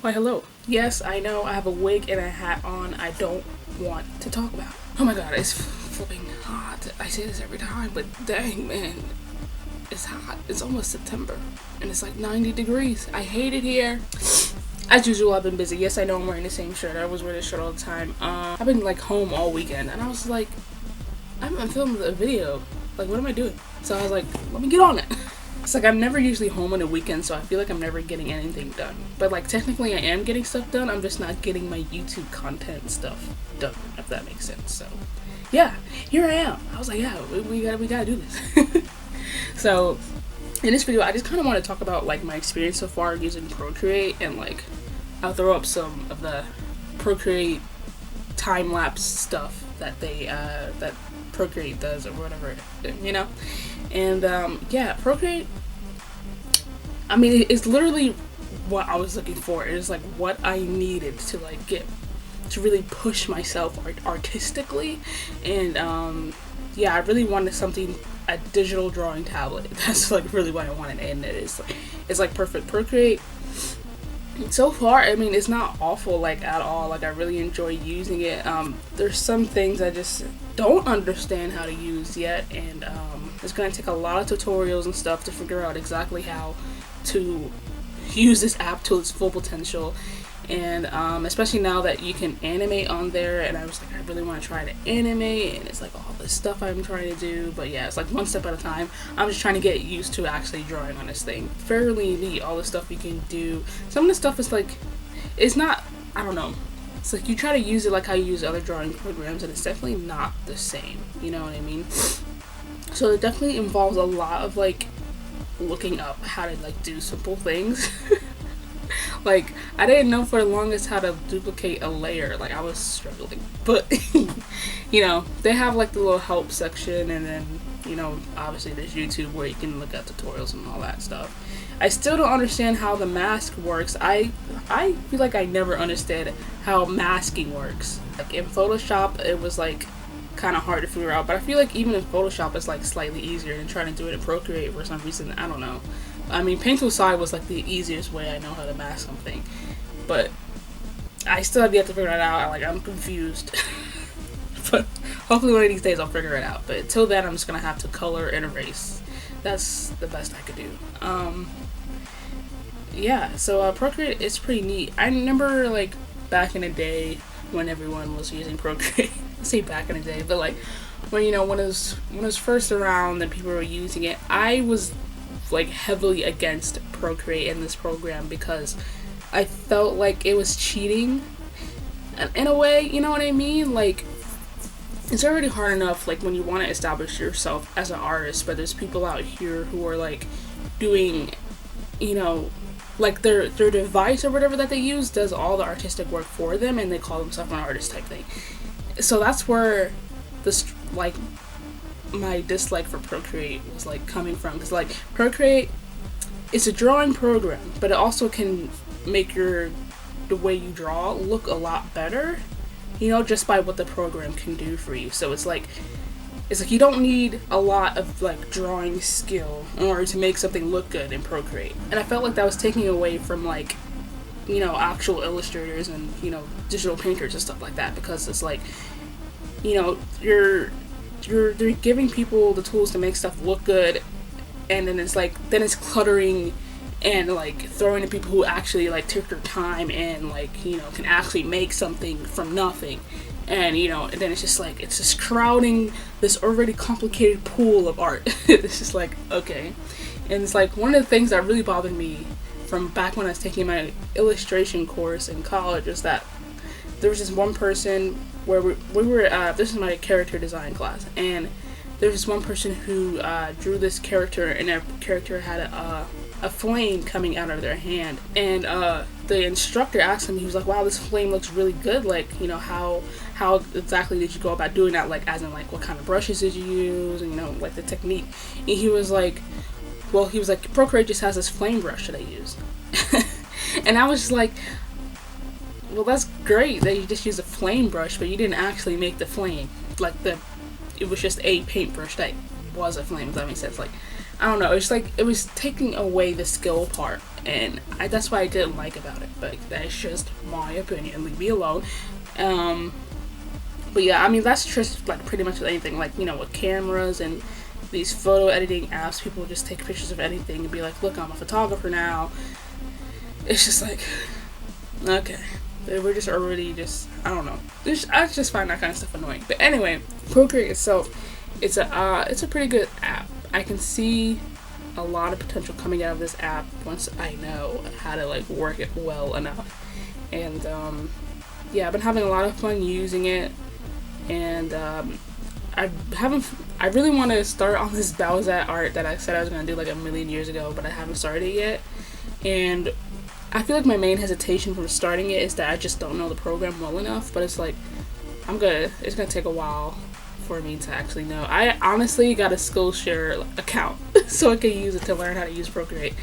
Why hello. Yes, I know I have a wig and a hat on I don't want to talk about. Oh my god, it's flipping hot. I say this every time, but dang man, it's hot. It's almost September and it's like 90 degrees. I hate it here. As usual, I've been busy. Yes, I know I'm wearing the same shirt. I was wearing this shirt all the time. I've been like home all weekend and I was like, I'm filming a video. Like, what am I doing? So I was like, let me get on it. It's like I'm never usually home on the weekend, so I feel like I'm never getting anything done. But like technically I am getting stuff done, I'm just not getting my YouTube content stuff done, if that makes sense. So yeah, here I am. I was like, yeah, we gotta do this. So in this video I just kinda wanna talk about like my experience so far using Procreate, and like I'll throw up some of the Procreate time-lapse stuff that that Procreate does or whatever, you know? And yeah, Procreate, I mean, it's literally what I was looking for. It is like what I needed to like get to really push myself artistically. And yeah, I really wanted something, a digital drawing tablet. That's like really what I wanted, and it's like perfect. Procreate so far, I mean, it's not awful like at all. Like I really enjoy using it. There's some things I just don't understand how to use yet, and it's gonna take a lot of tutorials and stuff to figure out exactly how to use this app to its full potential. And especially now that you can animate on there, and I was like, I really want to try to animate, and it's like all this stuff I'm trying to do. But yeah, it's like one step at a time. I'm just trying to get used to actually drawing on this thing. Fairly neat, all the stuff you can do. Some of the stuff is like, it's not, I don't know, it's like you try to use it like how you use other drawing programs, and it's definitely not the same, you know what I mean? So it definitely involves a lot of like looking up how to like do simple things. Like, I didn't know for the longest how to duplicate a layer. Like, I was struggling. But, you know, they have, like, the little help section. And then, you know, obviously there's YouTube where you can look at tutorials and all that stuff. I still don't understand how the mask works. I feel like I never understood how masking works. Like, in Photoshop, it was, like, kind of hard to figure out. But I feel like even in Photoshop, it's, like, slightly easier than trying to do it in Procreate for some reason. I don't know. I mean, Paint Tool Side was like the easiest way I know how to mask something, but I still have yet to figure it out. Like, I'm confused. But hopefully one of these days I'll figure it out. But until then, I'm just gonna have to color and erase. That's the best I could do. Yeah, so Procreate is pretty neat. I remember like back in the day when everyone was using Procreate. I say back in the day, but like when it was first around and people were using it, I was like heavily against Procreate in this program because I felt like it was cheating in a way, you know what I mean? Like, it's already hard enough like when you want to establish yourself as an artist, but there's people out here who are like doing, you know, like their device or whatever that they use does all the artistic work for them, and they call themselves an artist type thing. So that's where this like my dislike for Procreate was like coming from, because like Procreate is a drawing program, but it also can make the way you draw look a lot better, you know, just by what the program can do for you. So it's like you don't need a lot of like drawing skill in order to make something look good in Procreate. And I felt like that was taking away from like, you know, actual illustrators and, you know, digital painters and stuff like that, because it's like, you know, they're giving people the tools to make stuff look good, and then it's cluttering and like throwing to people who actually like took their time and like, you know, can actually make something from nothing. And you know, and then it's just crowding this already complicated pool of art. It's just like, okay. And it's like one of the things that really bothered me from back when I was taking my illustration course in college is that there was this one person where we were, this is my character design class, and there was one person who drew this character, and that character had a flame coming out of their hand, and the instructor asked him, he was like, wow, this flame looks really good, like, you know, how exactly did you go about doing that, like, as in, like, what kind of brushes did you use, and, you know, like, the technique. And he was like, Procreate just has this flame brush that I use. And I was just like, well, that's great that you just use a flame brush, but you didn't actually make the flame. Like, it was just a paintbrush that was a flame, if that makes sense. Like, I don't know, it's like, it was taking away the skill part. and that's what I didn't like about it, but that's just my opinion, leave me alone. But yeah, I mean, that's just like pretty much with anything, like, you know, with cameras and these photo editing apps, people just take pictures of anything and be like, look, I'm a photographer now. It's just like, okay, we're just already just, I don't know. I just find that kind of stuff annoying. But anyway, Procreate itself, it's a pretty good app. I can see a lot of potential coming out of this app once I know how to like work it well enough. And yeah, I've been having a lot of fun using it, and I really want to start on this Bowsat art that I said I was going to do like a million years ago, but I haven't started it yet. And I feel like my main hesitation from starting it is that I just don't know the program well enough, but it's like, it's gonna take a while for me to actually know. I honestly got a Skillshare account so I can use it to learn how to use Procreate,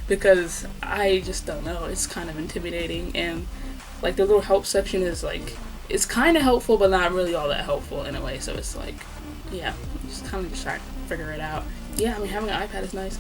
because I just don't know. It's kind of intimidating, and like the little help section is like, it's kind of helpful but not really all that helpful in a way, so it's like, yeah, just kind of just trying to figure it out. Yeah, I mean, having an iPad is nice.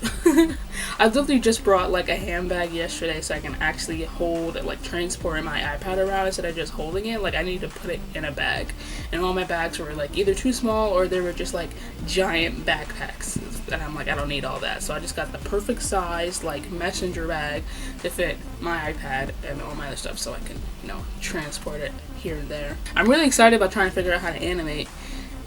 I literally just brought like a handbag yesterday so I can actually hold, like, transport my iPad around instead of just holding it. Like, I need to put it in a bag, and all my bags were like either too small or they were just like giant backpacks, and I'm like, I don't need all that. So I just got the perfect size like messenger bag to fit my iPad and all my other stuff, so I can, you know, transport it here and there. I'm really excited about trying to figure out how to animate.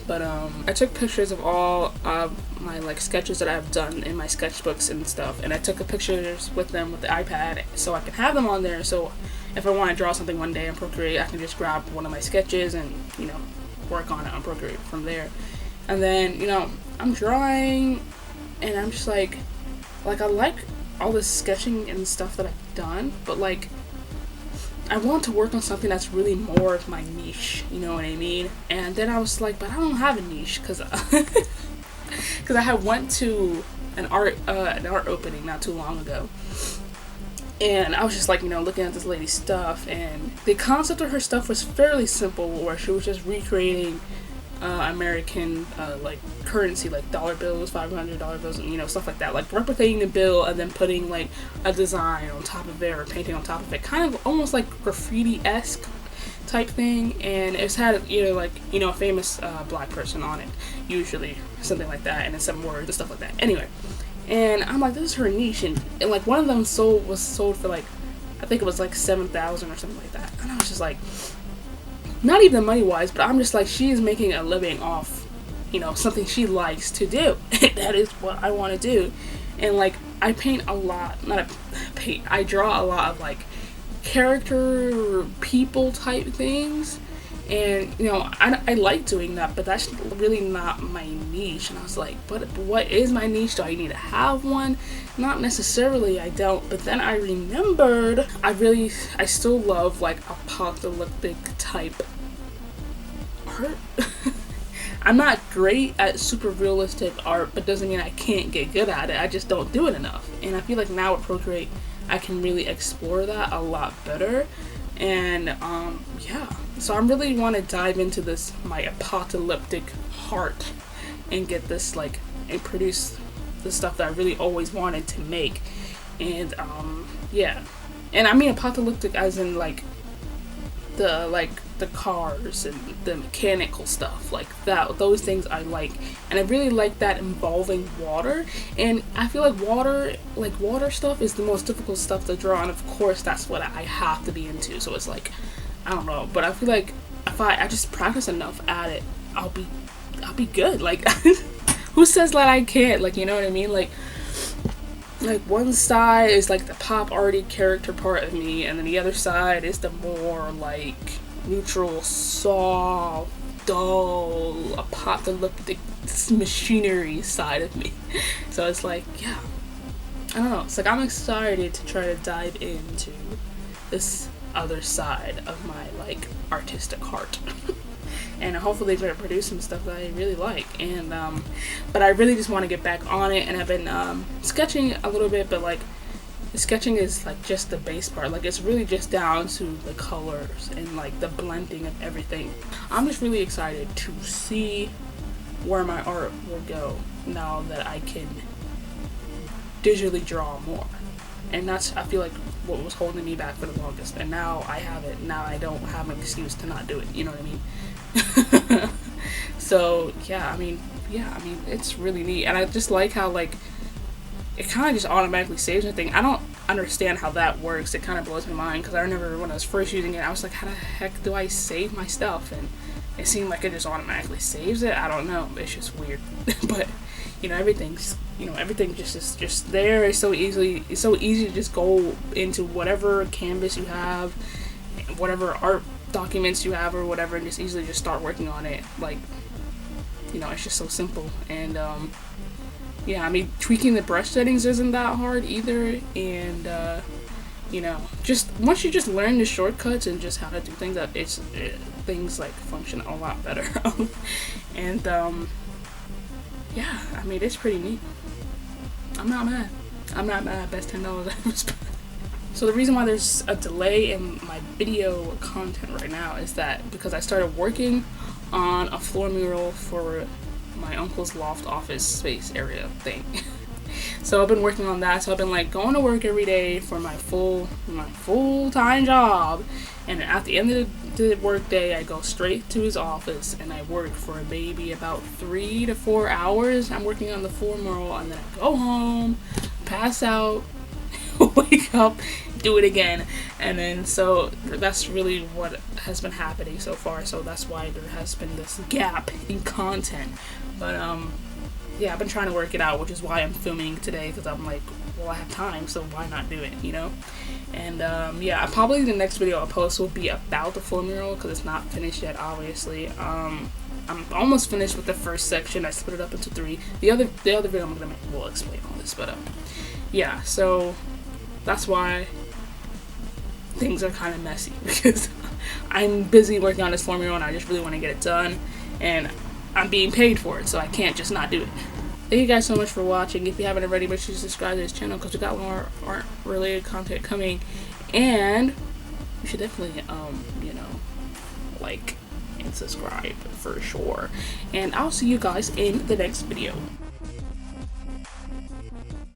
But I took pictures of all of my like sketches that I've done in my sketchbooks and stuff, and I took the pictures with them with the iPad so I can have them on there, so if I want to draw something one day in Procreate, I can just grab one of my sketches and, you know, work on it on Procreate from there. And then, you know, I'm drawing and I'm just like I like all this sketching and stuff that I've done, but like I want to work on something that's really more of my niche, you know what I mean? And then I was like, but I don't have a niche, because I had went to an art opening not too long ago, and I was just like, you know, looking at this lady's stuff, and the concept of her stuff was fairly simple, where she was just recreating American like currency, like dollar bills, $500 bills, and, you know, stuff like that, like replicating the bill and then putting like a design on top of it or painting on top of it, kind of almost like graffiti-esque type thing. And it's had, you know, like, you know, a famous black person on it, usually something like that, and then some words and stuff like that. Anyway, and I'm like, this is her niche, and like one of them was sold for like, I think it was like $7,000 or something like that, and I was just like, not even money wise, but I'm just like, she is making a living off, you know, something she likes to do. That is what I want to do. And like, I paint a lot, I draw a lot of like character people type things, and, you know, I like doing that, but that's really not my niche. And I was like, but what is my niche? Do I need to have one? Not necessarily, I don't. But then I remembered I still love like apocalyptic type art. I'm not great at super realistic art, but doesn't mean I can't get good at it. I just don't do it enough. And I feel like now with Procreate, I can really explore that a lot better. And yeah, so I really want to dive into this, my apocalyptic heart, and get this like, and produce the stuff that I really always wanted to make. And yeah, and I mean apocalyptic as in like the cars and the mechanical stuff like that. Those things I like, and I really like that involving water. And I feel like water stuff is the most difficult stuff to draw, and of course that's what I have to be into. So it's like, I don't know, but I feel like if I just practice enough at it, I'll be good. Like who says that I can't? Like, you know what I mean? Like one side is like the pop arty character part of me, and then the other side is the more like neutral, soft, dull, apocalyptic machinery side of me. So it's like, yeah, I don't know. It's like I'm excited to try to dive into this other side of my like artistic heart. And hopefully they're gonna produce some stuff that I really like. And but I really just want to get back on it, and I've been sketching a little bit, but like the sketching is like just the base part. Like it's really just down to the colors and like the blending of everything. I'm just really excited to see where my art will go now that I can digitally draw more. And that's, I feel like, what was holding me back for the longest. And now I have it. Now I don't have an excuse to not do it. You know what I mean? So yeah, I mean, it's really neat. And I just like how, like, it kind of just automatically saves everything. I don't understand how that works. It kind of blows my mind, because I remember when I was first using it, I was like, how the heck do I save my stuff? And it seemed like it just automatically saves it. I don't know. It's just weird. But everything's everything just is just there. It's so easy to just go into whatever canvas you have, whatever art documents you have or whatever, and just easily just start working on it. Like, it's just so simple. And yeah, I mean, tweaking the brush settings isn't that hard either. And just once you just learn the shortcuts and just how to do things, things like function a lot better. And yeah, I mean, it's pretty neat. I'm not mad. Best $10 I ever spent. So the reason why there's a delay in my video content right now is that because I started working on a floor mural for my uncle's loft office space area thing. So I've been working on that. So I've been like going to work every day for my full-time job, and at the end of the work day, I go straight to his office and I work for maybe about 3 to 4 hours. I'm working on the floor mural, and then I go home, pass out, wake up, do it again. And then so that's really what has been happening so far. So that's why there has been this gap in content. But yeah, I've been trying to work it out, which is why I'm filming today, because I'm like, well, I have time, so why not do it, And yeah, probably the next video I'll post will be about the floor mural, because it's not finished yet, obviously. I'm almost finished with the first section. I split it up into 3. The other video I'm gonna make will explain all this, but yeah, so that's why things are kind of messy, because I'm busy working on this floor mural and I just really want to get it done, and I'm being paid for it, so I can't just not do it. Thank you guys so much for watching. If you haven't already, make sure to subscribe to this channel, because we got more art related content coming, and you should definitely like and subscribe for sure. And I'll see you guys in the next video.